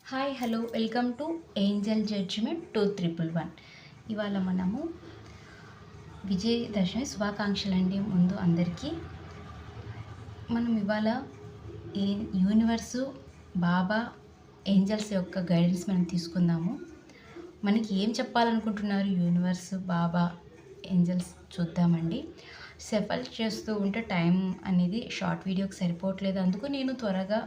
Hi hello welcome to angel judgement 2311. ఇవాళ మనము విజయదశమి శుభాకాంక్షలు అండి. ముందు అందరికీ మనం ఇవాళ ఈ యూనివర్సు, బాబా, ఏంజల్స్ యొక్క గైడెన్స్ మనం తీసుకుందాము. మనకి ఏం చెప్పాలనుకుంటున్నారు యూనివర్స్, బాబా, ఏంజల్స్ చూద్దామండి. సెఫల్ చేస్తూ ఉంటే టైం అనేది షార్ట్ వీడియోకి సరిపోవట్లేదు. అందుకు నేను త్వరగా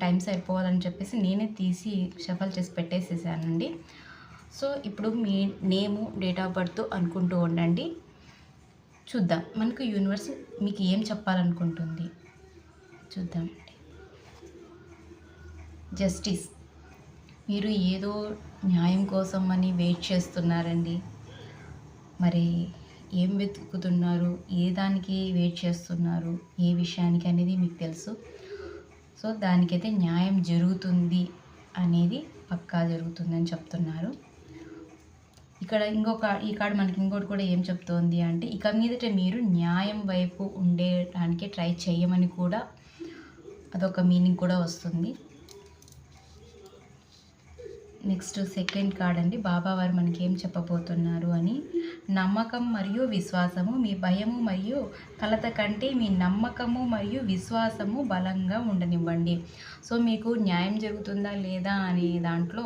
టైం సరిపోవాలని చెప్పేసి నేనే తీసి షఫల్ చేసి పెట్టేసేసానండి. సో ఇప్పుడు మీ నేము, డేట్ ఆఫ్ బర్త్ అనుకుంటూ ఉండండి. చూద్దాం మనకు యూనివర్స్ మీకు ఏం చెప్పాలనుకుంటుంది. చూద్దామండి. జస్టిస్, మీరు ఏదో న్యాయం కోసం అని వెయిట్ చేస్తున్నారండి. మరి ఏం వెతుకుతున్నారు, ఏ దానికి వెయిట్ చేస్తున్నారు, ఏ విషయానికి అనేది మీకు తెలుసు. సో దానికైతే న్యాయం జరుగుతుంది అనేది పక్కా జరుగుతుందని చెప్తున్నారు. ఇక్కడ ఈ కార్డు మనకి ఇంకోటి కూడా ఏం చెప్తోంది అంటే, ఇక మీదట మీరు న్యాయం వైపు ఉండేదానికి ట్రై చేయమని కూడా అదొక మీనింగ్ కూడా వస్తుంది. నెక్స్ట్ సెకండ్ కార్డ్ అండి. బాబా వారు మనకి ఏం చెప్పబోతున్నారు అని, నమ్మకం మరియు విశ్వాసము, మీ భయము మరియు కలత కంటే మీ నమ్మకము మరియు విశ్వాసము బలంగా ఉండనివ్వండి. సో మీకు న్యాయం జరుగుతుందా లేదా అనే దాంట్లో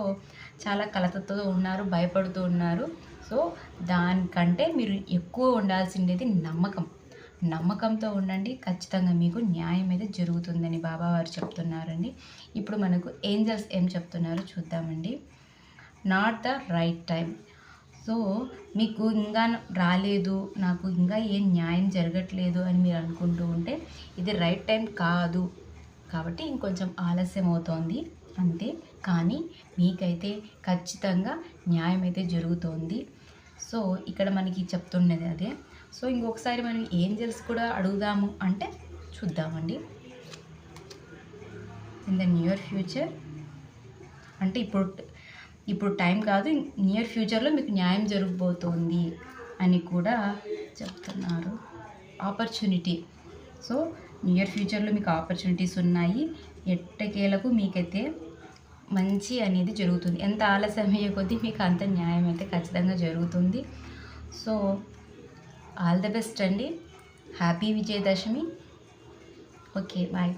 చాలా కలతతో ఉన్నారు, భయపడుతూ ఉన్నారు. సో దానికంటే మీరు ఎక్కువ ఉండాల్సిండేది నమ్మకంతో ఉండండి. ఖచ్చితంగా మీకు న్యాయం అయితే జరుగుతుందని బాబా వారు చెప్తున్నారండి. ఇప్పుడు మనకు ఏంజల్స్ ఏం చెప్తున్నారో చూద్దామండి. Not the right time. So మీకు ఇంకా రాలేదు, నాకు ఇంకా ఏం న్యాయం జరగట్లేదు అని మీరు అనుకుంటూ ఉంటే ఇది రైట్ టైం కాదు, కాబట్టి ఇంకొంచెం ఆలస్యం అవుతోంది అంతే. కానీ మీకైతే ఖచ్చితంగా న్యాయం అయితే జరుగుతోంది. సో ఇక్కడ మనకి చెప్తున్నది అదే. సో ఇంకొకసారి మనం ఏంజల్స్ కూడా అడుగుదాము అంటే చూద్దామండి. ఇన్ ద నియర్ ఫ్యూచర్ అంటే ఇప్పుడు టైం కాదు, నియర్ ఫ్యూచర్లో మీకు న్యాయం జరగబోతోంది అని కూడా చెప్తున్నారు. ఆపర్చునిటీ. సో నియర్ ఫ్యూచర్లో మీకు ఆపర్చునిటీస్ ఉన్నాయి. ఎట్టకేలకు మీకైతే మంచి అనేది జరుగుతుంది. ఎంత ఆలస్యం అయ్యే కొద్దీ మీకు అంత న్యాయం అయితే ఖచ్చితంగా జరుగుతుంది. సో ఆల్ ద బెస్ట్ అండి. హ్యాపీ విజయదశమి. Okay, bye.